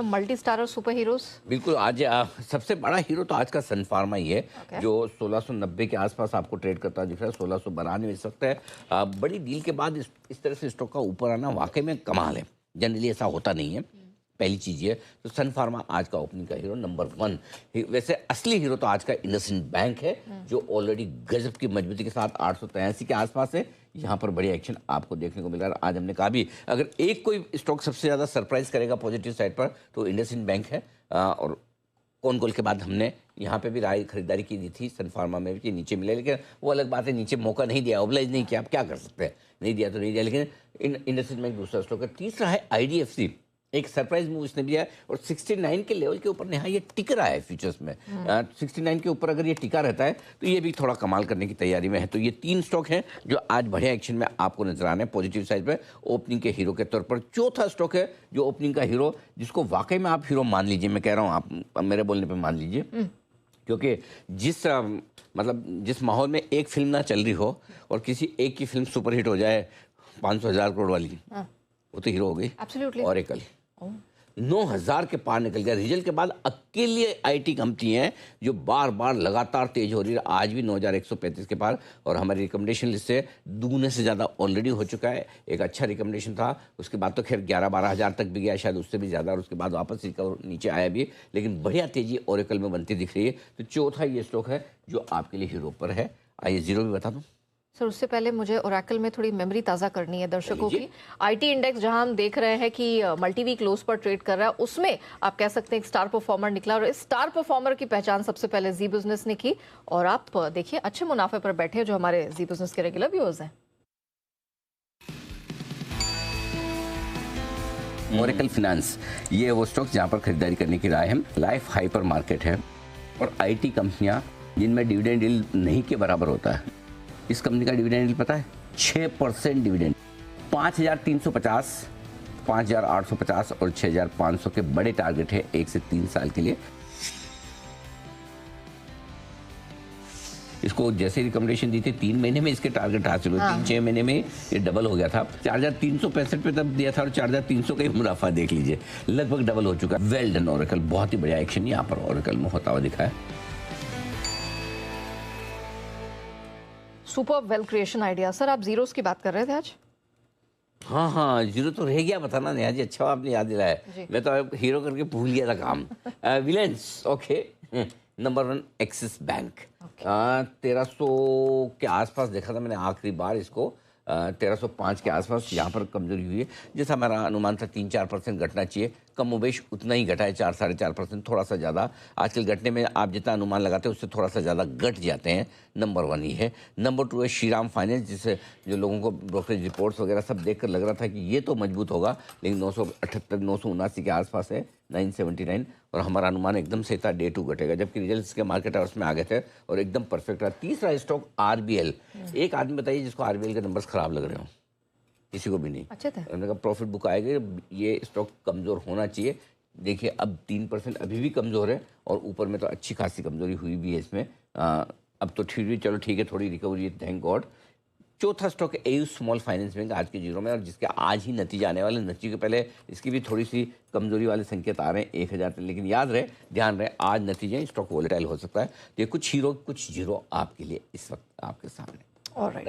सब multi starrer super heroes. बिल्कुल। आज सबसे बड़ा हीरो तो आज का सन फार्मा ही है, जो 1690 के आसपास आपको ट्रेड करता दिख रहा है। 1692 इस वक्त है। बड़ी डील के बाद इस तरह से स्टॉक का ऊपर आना वाकई में कमाल है। जनरली ऐसा होता नहीं है। पहली चीज़ ये तो सन फार्मा आज का ओपनिंग का हीरो नंबर 1। वैसे असली हीरो तो आज का इंडसइंड बैंक है, जो ऑलरेडी गजब की मजबूती के साथ 883 के आसपास है। यहाँ पर बड़ी एक्शन आपको देखने को मिल रहा है। आज हमने कहा भी अगर एक कोई स्टॉक सबसे ज़्यादा सरप्राइज करेगा पॉजिटिव साइड पर तो इंडसइंड बैंक है। और कौन कॉल के बाद हमने यहाँ पे भी राय खरीदारी की दी थी सन फार्मा में भी नीचे मिले, लेकिन वो अलग बात है, नीचे मौका नहीं दिया, ओबलाइज नहीं किया, आप क्या कर सकते हैं, नहीं दिया तो नहीं दिया। लेकिन इंडसइंड बैंक दूसरा स्टॉक है। तीसरा है IDFC, एक सरप्राइज मूव इसने दिया है और 69 के लेवल के ऊपर नेहा ये टिक रहा है फ्यूचर्स में। 69 के ऊपर अगर ये टिका रहता है तो ये भी थोड़ा कमाल करने की तैयारी में है। तो ये 3 स्टॉक हैं जो आज बढ़िया एक्शन में आपको नजर आने हैं पॉजिटिव साइड पे ओपनिंग के हीरो के तौर पर। चौथा स्टॉक है जो ओपनिंग का हीरो, जिसको वाकई में आप हीरो मान लीजिए, मैं कह रहा हूँ आप मेरे बोलने पर मान लीजिए, क्योंकि जिस माहौल में एक फिल्म ना चल रही हो और किसी एक की फिल्म सुपरहिट हो जाए 500,000 करोड़ वाली, वो तो हीरो हो गई। एब्सोल्युटली। ओरेकल 9,000 के पार निकल गया। रिजल्ट के बाद अकेले IT कंपनी है जो बार बार लगातार तेज हो रही है। आज भी 9,135 के पार और हमारी रिकमेंडेशन लिस्ट से दुगने से ज़्यादा ऑलरेडी हो चुका है। एक अच्छा रिकमेंडेशन था, उसके बाद तो खैर 11-12 हज़ार तक भी गया, शायद उससे भी ज़्यादा, और उसके बाद वापस रिकवर नीचे आया भी, लेकिन बढ़िया तेजी ओरेकल में बनती दिख रही है। तो चौथा ये स्टॉक है जो आपके लिए हीरो पर है। आइए जीरो भी बता दूँ सर। उससे पहले मुझे ओरेकल में थोड़ी मेमोरी ताज़ा करनी है दर्शकों की। IT इंडेक्स जहां हम देख रहे हैं कि मल्टी वीक लोस पर ट्रेड कर रहा है, उसमें आप कह सकते हैं एक स्टार परफॉर्मर निकला और इस स्टार परफॉर्मर की पहचान सबसे पहले जी बिजनेस ने की। और आप देखिए अच्छे मुनाफे पर बैठे जो हमारे जी बिजनेस के रेगुलर व्यूअर्स हैं। ओरेकल फाइनेंस ये वो स्टॉक जहाँ पर खरीदारी करने की राय है। लाइफ हाइपर मार्केट है और IT कंपनियां जिनमें डिविडेंड यील्ड नहीं के बराबर होता है। इस कंपनी का डिविडेंड यील्ड पता है 6% डिविडेंड। 5,350, 5,850 और 6,500 के बड़े टारगेट है 1 से 3 साल के लिए। इसको जैसे रिकमेंडेशन दी थी 3 महीने में इसके टारगेट हासिल हुए। 3-6 महीने में ये डबल हो गया था। 4,365 पे तब दिया था और 4,300 का ही मुनाफा देख लीजिए, लगभग डबल हो चुका है। वेल डन ओरेकल, बहुत ही बढ़िया एक्शन यहाँ पर ओरेकल में होता हुआ दिखा है। Super wealth creation idea. Sir आप जीरोस की बात कर रहे थे आज। हाँ, जीरो तो रह गया बताना नेहा जी, अच्छा आपने याद दिलाया। मैं तो हीरो करके भूल गया था काम। विलेंस ओके। Number 1 Axis bank. 1300 के आसपास देखा था मैंने आखिरी बार इसको। 1305 के आसपास यहाँ पर कमजोरी हुई है। जैसा हमारा अनुमान था 3-4% घटना चाहिए, कमोबेश उतना ही घटा है, 4-4.5%, थोड़ा सा ज़्यादा। आजकल घटने में आप जितना अनुमान लगाते हैं उससे थोड़ा सा ज़्यादा घट जाते हैं। नंबर 1 ही है। नंबर 2 है श्रीराम फाइनेंस, जिससे जो लोगों को ब्रोकरेज रिपोर्ट्स वगैरह सब देखकर लग रहा था कि ये तो मजबूत होगा, लेकिन 978-979 के आसपास है, 979, और हमारा अनुमान एकदम से था Day 2 घटेगा, जबकि रिजल्ट्स के मार्केट आवर्स में आ गए थे और एकदम परफेक्ट रहा। तीसरा स्टॉक RBL। एक आदमी बताइए जिसको RBL के नंबर्स खराब लग रहे हो, किसी को भी नहीं। अच्छे थे। हमने कहा प्रॉफिट बुक आएगा, ये स्टॉक कमज़ोर होना चाहिए। देखिए अब 3% अभी भी कमज़ोर है और ऊपर में तो अच्छी खासी कमज़ोरी हुई भी है इसमें। अब तो चलो ठीक है, थोड़ी रिकवरी है, थैंक गॉड। चौथा स्टॉक है AU स्मॉल फाइनेंस बैंक आज के जीरो में, और जिसके आज ही नतीजे आने वाले। नतीजे के पहले इसकी भी थोड़ी सी कमजोरी वाले संकेत आ रहे हैं 1,000 तक, लेकिन याद रहे, ध्यान रहे, आज नतीजे स्टॉक वोलेटाइल हो सकता है। तो ये कुछ हीरो कुछ जीरो आपके लिए इस वक्त आपके सामने। ऑलराइट।